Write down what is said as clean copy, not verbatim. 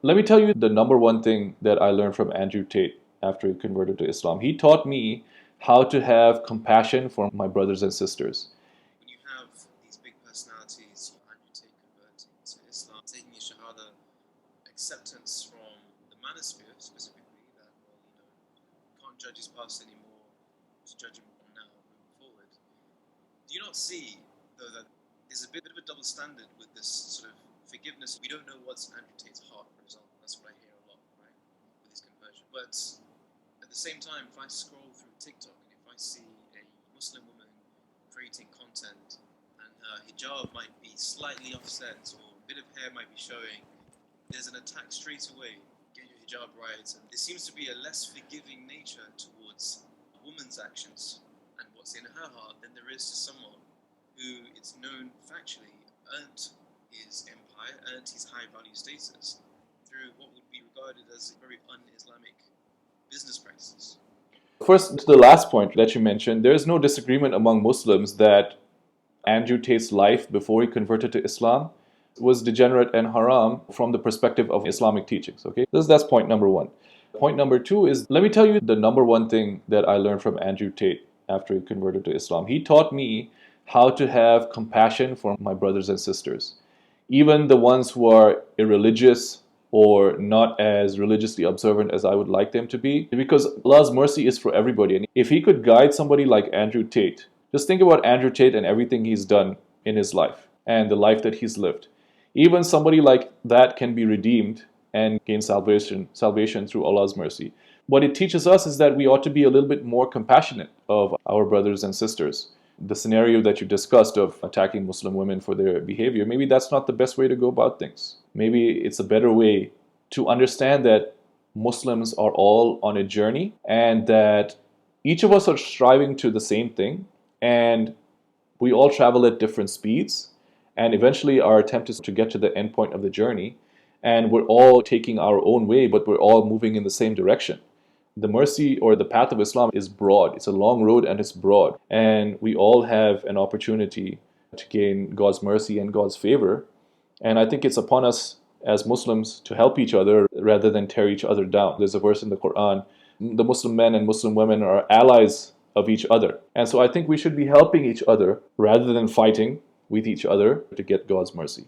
Let me tell you the number one thing that I learned from Andrew Tate after he converted to Islam. He taught me how to have compassion for my brothers and sisters. When you have these big personalities, Andrew Tate converting to Islam, taking a Shahada, acceptance from the manosphere specifically, that, well, you can't judge his past anymore, to judge him from now, moving forward. Do you not see, though, that there's a bit of a double standard with this sort of forgiveness? We don't know what's Andrew Tate's heart, for example. That's what I hear a lot, right, with his conversion. But at the same time, if I scroll through TikTok and if I see a Muslim woman creating content and her hijab might be slightly offset or a bit of hair might be showing, there's an attack straight away. Get your hijab right. And there seems to be a less forgiving nature towards a woman's actions and what's in her heart than there is to someone who, it's known factually, earned his empire, earned his high value status through what would be regarded as very un-Islamic business practices. First, to the last point that you mentioned, there is no disagreement among Muslims that Andrew Tate's life before he converted to Islam was degenerate and haram from the perspective of Islamic teachings. Okay, that's point number one. Point number two is, let me tell you the number one thing that I learned from Andrew Tate after he converted to Islam. He taught me how to have compassion for my brothers and sisters, even the ones who are irreligious or not as religiously observant as I would like them to be, because Allah's mercy is for everybody. And if He could guide somebody like Andrew Tate, just think about Andrew Tate and everything he's done in his life and the life that he's lived. Even somebody like that can be redeemed and gain salvation through Allah's mercy. What it teaches us is that we ought to be a little bit more compassionate of our brothers and sisters. The scenario that you discussed of attacking Muslim women for their behavior, maybe that's not the best way to go about things. Maybe it's a better way to understand that Muslims are all on a journey and that each of us are striving to the same thing, and we all travel at different speeds, and eventually our attempt is to get to the end point of the journey, and we're all taking our own way, but we're all moving in the same direction. The mercy or the path of Islam is broad. It's a long road and it's broad. And we all have an opportunity to gain God's mercy and God's favor. And I think it's upon us as Muslims to help each other rather than tear each other down. There's a verse in the Quran, the Muslim men and Muslim women are allies of each other. And so I think we should be helping each other rather than fighting with each other to get God's mercy.